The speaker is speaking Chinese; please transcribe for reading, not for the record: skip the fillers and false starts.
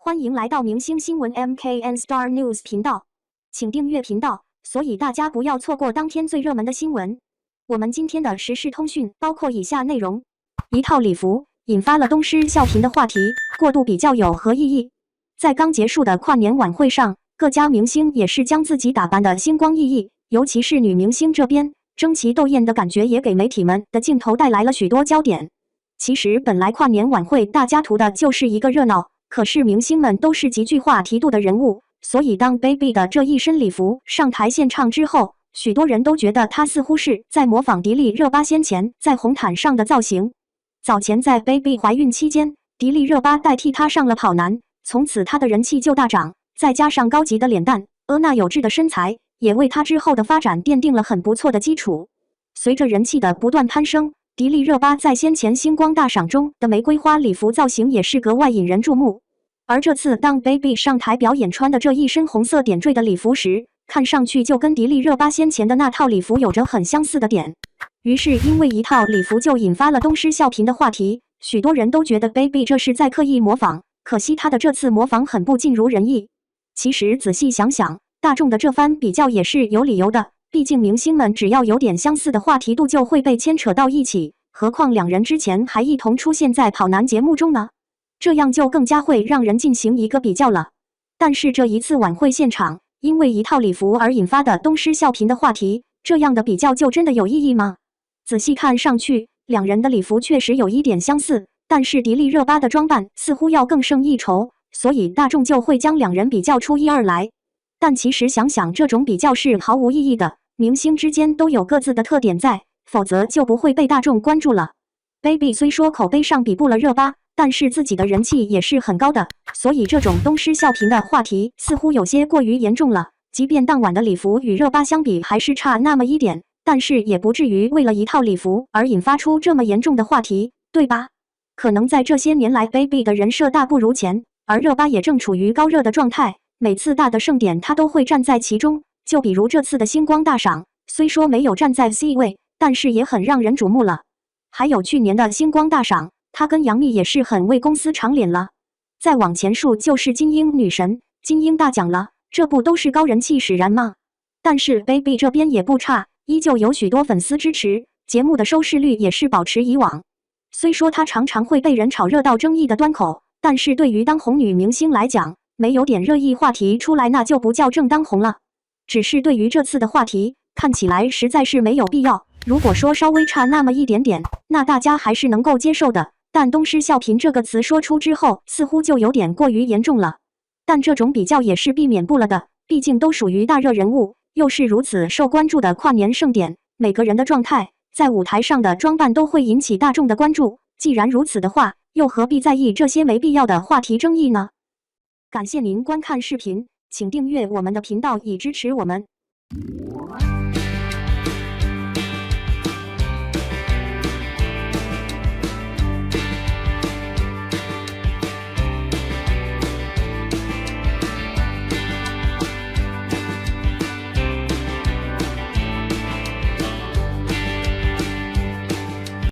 欢迎来到明星新闻 MKN Star News 频道，请订阅频道，所以大家不要错过当天最热门的新闻。我们今天的时事通讯包括以下内容：一套礼服引发了东施效颦的话题，过度比较有何意义？在刚结束的跨年晚会上，各家明星也是将自己打扮得星光熠熠，尤其是女明星这边，争奇斗艳的感觉也给媒体们的镜头带来了许多焦点。其实本来跨年晚会大家图的就是一个热闹。可是明星们都是极具话题度的人物，所以当 Baby 的这一身礼服上台献唱之后，许多人都觉得她似乎是在模仿迪丽热巴先前在红毯上的造型。早前在 Baby 怀孕期间，迪丽热巴代替她上了跑男，从此她的人气就大涨，再加上高级的脸蛋、婀娜有致的身材，也为她之后的发展奠定了很不错的基础。随着人气的不断攀升，迪丽热巴在先前星光大赏中的玫瑰花礼服造型也是格外引人注目。而这次当 Baby 上台表演穿的这一身红色点缀的礼服时，看上去就跟迪丽热巴先前的那套礼服有着很相似的点。于是因为一套礼服就引发了东施效颦的话题，许多人都觉得 Baby 这是在刻意模仿，可惜她的这次模仿很不尽如人意。其实仔细想想，大众的这番比较也是有理由的，毕竟明星们只要有点相似的话题度就会被牵扯到一起，何况两人之前还一同出现在跑男节目中呢，这样就更加会让人进行一个比较了。但是这一次晚会现场，因为一套礼服而引发的东施效颦的话题，这样的比较就真的有意义吗？仔细看上去，两人的礼服确实有一点相似，但是迪丽热巴的装扮似乎要更胜一筹，所以大众就会将两人比较出一二来。但其实想想，这种比较是毫无意义的，明星之间都有各自的特点在，否则就不会被大众关注了。Baby 虽说口碑上比不了热巴，但是自己的人气也是很高的，所以这种东施效颦的话题似乎有些过于严重了。即便当晚的礼服与热巴相比还是差那么一点，但是也不至于为了一套礼服而引发出这么严重的话题，对吧？可能在这些年来 Baby 的人设大不如前，而热巴也正处于高热的状态，每次大的盛典她都会站在其中，就比如这次的星光大赏，虽说没有站在 C 位，但是也很让人瞩目了。还有去年的星光大赏，她跟杨幂也是很为公司长脸了。再往前数就是金鹰女神、金鹰大奖了，这不都是高人气使然吗？但是 Baby 这边也不差，依旧有许多粉丝支持，节目的收视率也是保持以往。虽说她常常会被人炒热到争议的端口，但是对于当红女明星来讲，没有点热议话题出来那就不叫正当红了。只是对于这次的话题，看起来实在是没有必要。如果说稍微差那么一点点，那大家还是能够接受的。但东施效颦这个词说出之后，似乎就有点过于严重了。但这种比较也是避免不了的，毕竟都属于大热人物，又是如此受关注的跨年盛典，每个人的状态在舞台上的装扮都会引起大众的关注。既然如此的话，又何必在意这些没必要的话题争议呢？感谢您观看视频，请订阅我们的频道以支持我们。